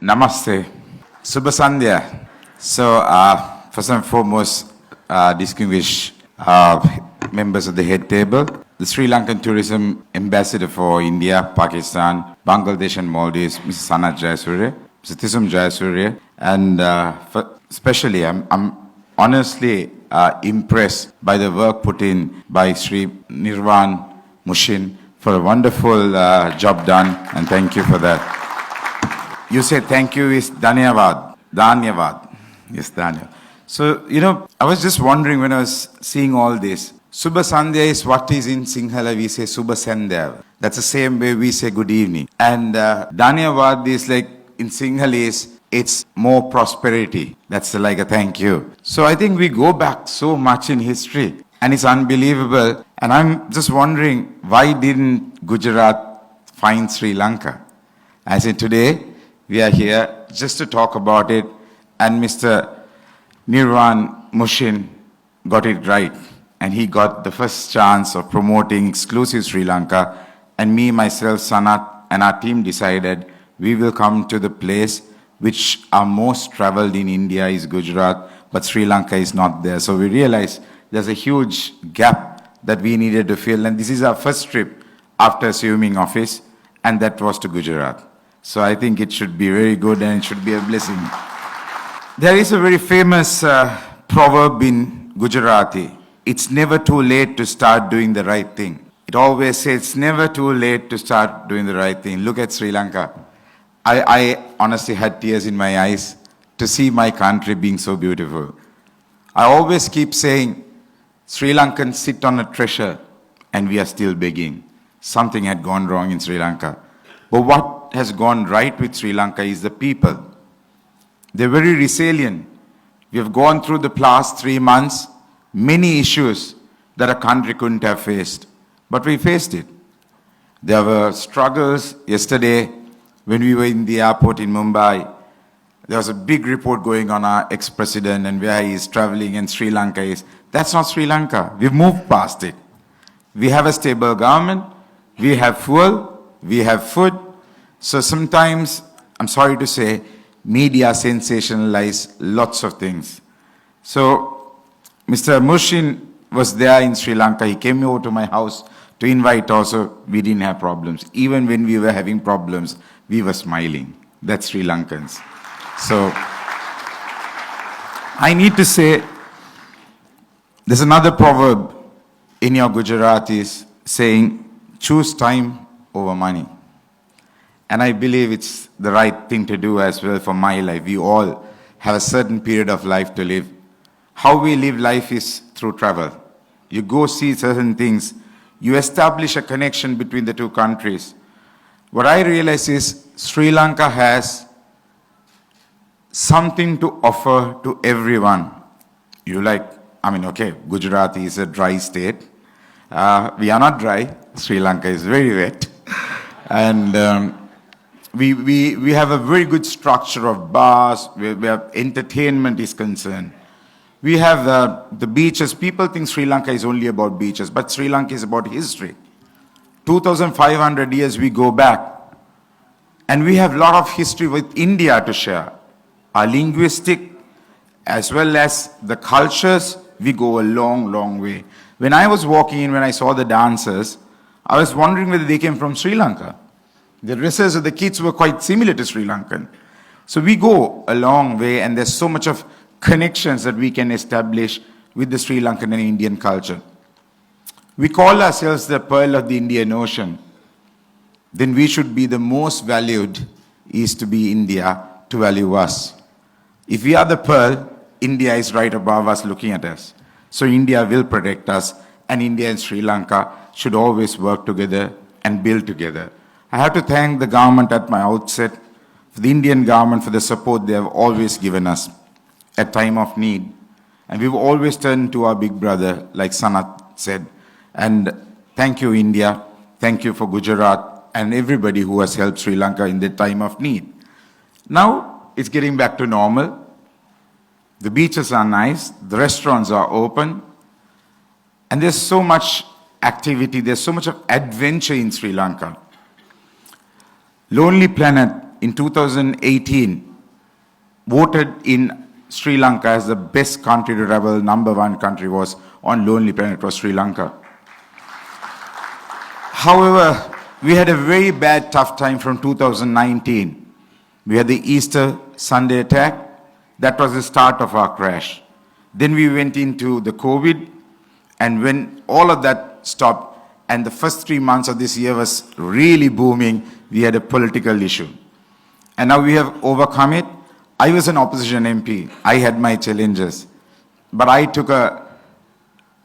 Namaste. Subha Sandhya. So, first and foremost, distinguished members of the head table, the Sri Lankan Tourism Ambassador for India, Pakistan, Bangladesh and Maldives, Mrs. Sanat Jayasuriya, Mr. Tisum Jayasuriya, and especially I'm honestly impressed by the work put in by Sri Nirvan Mushin for a wonderful job done, and thank you for that. You said thank you is Dhanyavad. Dhanyavad. Yes, Dhanya. So, I was just wondering when I was seeing all this. Subha Sandhya is what is in Sinhala, we say Subha Sandhya. That's the same way we say good evening. And Dhanyavad is like, in Sinhalese, it's more prosperity. That's like a thank you. So I think we go back so much in history, and it's unbelievable. And I'm just wondering, why didn't Gujarat find Sri Lanka? I said today, we are here just to talk about it, and Mr. Nirvan Mushin got it right. And he got the first chance of promoting exclusive Sri Lanka. And me, myself, Sanat, and our team decided we will come to the place which are most traveled in India is Gujarat, but Sri Lanka is not there. So we realized there's a huge gap that we needed to fill. And this is our first trip after assuming office, and that was to Gujarat. So I think it should be very good and it should be a blessing. There is a very famous proverb in Gujarati. It's never too late to start doing the right thing. It always says it's never too late to start doing the right thing. Look at Sri Lanka. I honestly had tears in my eyes to see my country being so beautiful. I always keep saying, Sri Lankans sit on a treasure and we are still begging. Something had gone wrong in Sri Lanka. But what has gone right with Sri Lanka is the people. They're very resilient. We have gone through the past 3 months, many issues that a country couldn't have faced. But we faced it. There were struggles yesterday when we were in the airport in Mumbai. There was a big report going on our ex-president and where he is traveling and Sri Lanka is. That's not Sri Lanka. We've moved past it. We have a stable government. We have fuel. We have food. So sometimes, I'm sorry to say, media sensationalize lots of things. So Mr. Mushin was there in Sri Lanka. He came over to my house to invite also. We didn't have problems. Even when we were having problems, we were smiling. That's Sri Lankans. So I need to say, there's another proverb in your Gujaratis saying, choose time over money. And I believe it's the right thing to do as well for my life. We all have a certain period of life to live. How we live life is through travel. You go see certain things. You establish a connection between the two countries. What I realize is Sri Lanka has something to offer to everyone. Gujarat is a dry state. We are not dry. Sri Lanka is very wet. And we have a very good structure of bars where entertainment is concerned. We have the beaches. People think Sri Lanka is only about beaches, but Sri Lanka is about history. 2,500 years we go back. And we have a lot of history with India to share. Our linguistic as well as the cultures, we go a long, long way. When I was walking in, when I saw the dancers, I was wondering whether they came from Sri Lanka. The dresses of the kids were quite similar to Sri Lankan. So we go a long way, and there's so much of connections that we can establish with the Sri Lankan and Indian culture. We call ourselves the pearl of the Indian Ocean. Then we should be the most valued is to be India to value us. If we are the pearl, India is right above us looking at us. So India will protect us, and India and Sri Lanka should always work together and build together. I have to thank the government at my outset, for the Indian government for the support they have always given us at time of need. And we've always turned to our big brother, like Sanat said. And thank you, India. Thank you for Gujarat and everybody who has helped Sri Lanka in the time of need. Now it's getting back to normal. The beaches are nice. The restaurants are open. And there's so much activity. There's so much of adventure in Sri Lanka. Lonely Planet in 2018, voted in Sri Lanka as the best country to travel. Number one country was on Lonely Planet was Sri Lanka. However, we had a very bad, tough time from 2019. We had the Easter Sunday attack. That was the start of our crash. Then we went into the COVID, and when all of that stopped, and the first 3 months of this year was really booming, we had a political issue. And now we have overcome it. I was an opposition MP. I had my challenges. But I took a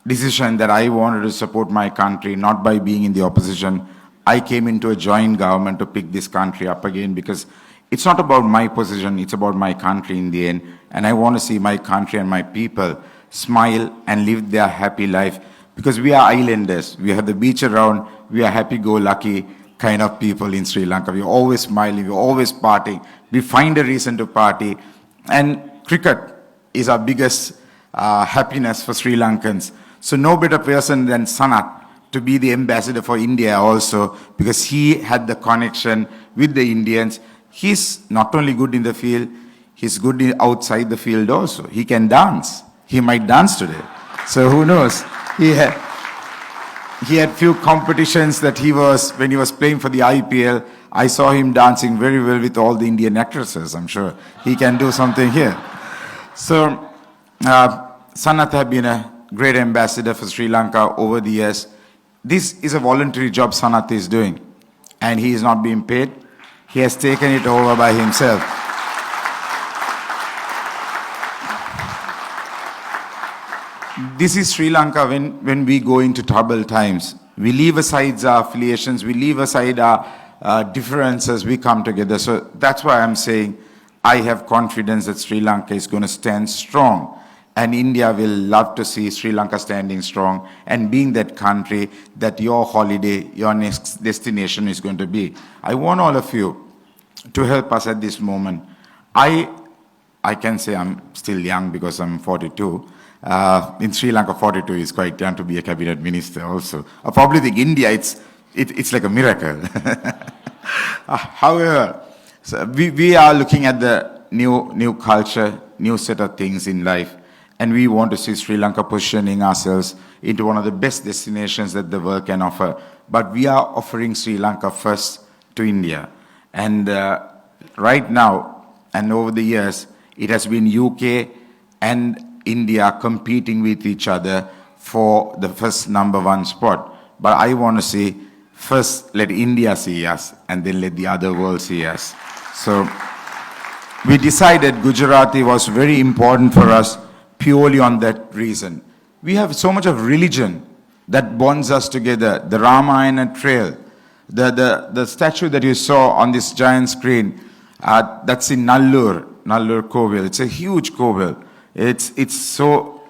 decision that I wanted to support my country, not by being in the opposition. I came into a joint government to pick this country up again, because it's not about my position, it's about my country in the end. And I want to see my country and my people smile and live their happy life, because we are islanders. We have the beach around. We are happy-go-lucky kind of people in Sri Lanka. We're always smiling. We're always partying. We find a reason to party. And cricket is our biggest happiness for Sri Lankans. So no better person than Sanat to be the ambassador for India also, because he had the connection with the Indians. He's not only good in the field, he's good outside the field also. He can dance. He might dance today. So who knows? He had few competitions that when he was playing for the IPL, I saw him dancing very well with all the Indian actresses. I'm sure he can do something here. So Sanat has been a great ambassador for Sri Lanka over the years. This is a voluntary job Sanat is doing, and he is not being paid. He has taken it over by himself. This is Sri Lanka when we go into troubled times. We leave aside our affiliations, we leave aside our differences, we come together. So that's why I'm saying I have confidence that Sri Lanka is going to stand strong. And India will love to see Sri Lanka standing strong and being that country that your holiday, your next destination is going to be. I want all of you to help us at this moment. I can say I'm still young because I'm 42. In Sri Lanka, 42 is quite young to be a cabinet minister also. I probably think India, it's like a miracle. However, so we are looking at the new culture, new set of things in life. And we want to see Sri Lanka positioning ourselves into one of the best destinations that the world can offer. But we are offering Sri Lanka first to India. And right now, and over the years, it has been UK and India competing with each other for the first number one spot. But I want to see, first let India see us, and then let the other world see us. So we decided Gujarati was very important for us, purely on that reason. We have so much of religion that bonds us together. The Ramayana Trail, the statue that you saw on this giant screen, that's in Nallur Kovil. It's a huge Kovil. It's so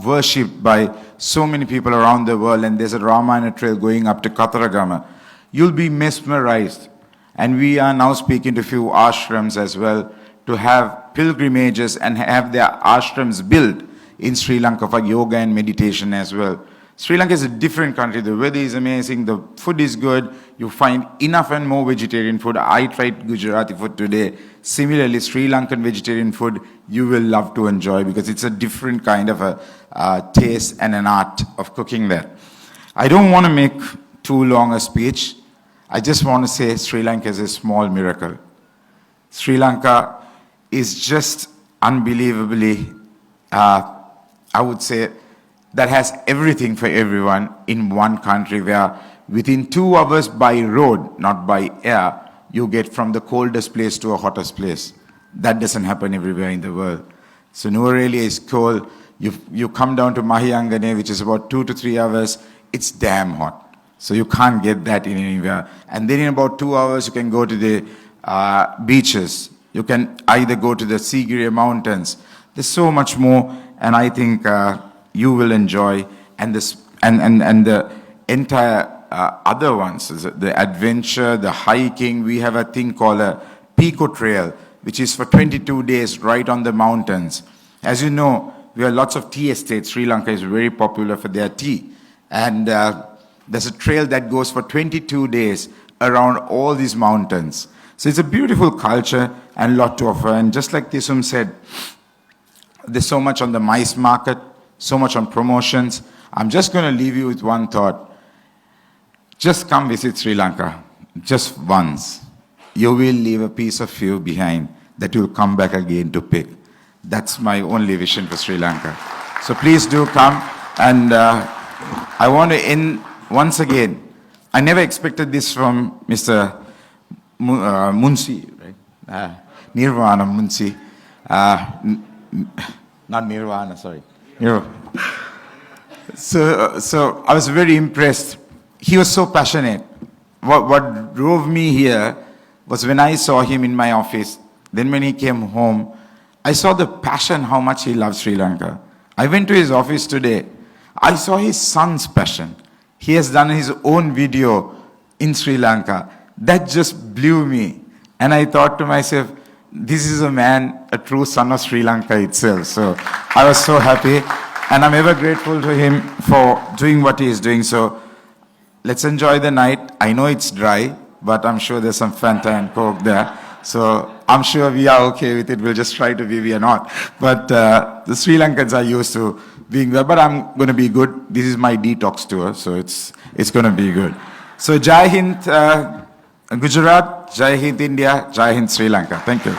worshipped by so many people around the world, and there's a Ramayana Trail going up to Kataragama. You'll be mesmerized. And we are now speaking to a few ashrams as well, to have pilgrimages and have their ashrams built in Sri Lanka for yoga and meditation as well. Sri Lanka is a different country. The weather is amazing. The food is good. You find enough and more vegetarian food. I tried Gujarati food today. Similarly, Sri Lankan vegetarian food you will love to enjoy, because it's a different kind of a taste and an art of cooking there. I don't want to make too long a speech. I just want to say Sri Lanka is a small miracle. Sri Lanka is just unbelievably, I would say, that has everything for everyone in one country, where within 2 hours by road, not by air, you get from the coldest place to a hottest place. That doesn't happen everywhere in the world. So Nuwara is cold. You come down to Mahiyangane, which is about 2 to 3 hours, it's damn hot. So you can't get that in anywhere. And then in about 2 hours, you can go to the beaches. You can either go to the Sigiriya mountains. There's so much more, and I think you will enjoy. And the entire other ones, the adventure, the hiking. We have a thing called a Pico Trail, which is for 22 days right on the mountains. As you know, we have lots of tea estates. Sri Lanka is very popular for their tea. And there's a trail that goes for 22 days around all these mountains. So it's a beautiful culture and a lot to offer. And just like Tisum said, there's so much on the mice market, so much on promotions. I'm just going to leave you with one thought. Just come visit Sri Lanka, just once. You will leave a piece of you behind that you'll come back again to pick. That's my only vision for Sri Lanka. So please do come. And I want to end once again. I never expected this from Mr. Munshi, right? Nirvana Munshi. Not Nirvana, sorry. So I was very impressed. He was so passionate. What drove me here was when I saw him in my office. Then when he came home, I saw the passion, how much he loves Sri Lanka. I went to his office today. I saw his son's passion. He has done his own video in Sri Lanka. That just blew me. And I thought to myself, this is a man, a true son of Sri Lanka itself. So I was so happy. And I'm ever grateful to him for doing what he is doing. So let's enjoy the night. I know it's dry, but I'm sure there's some Fanta and Coke there. So I'm sure we are okay with it. We'll just try to be, we are not. But the Sri Lankans are used to being there. But I'm going to be good. This is my detox tour, so it's going to be good. So Jai Hind Gujarat, Jai Hind India, Jai Hind Sri Lanka. Thank you.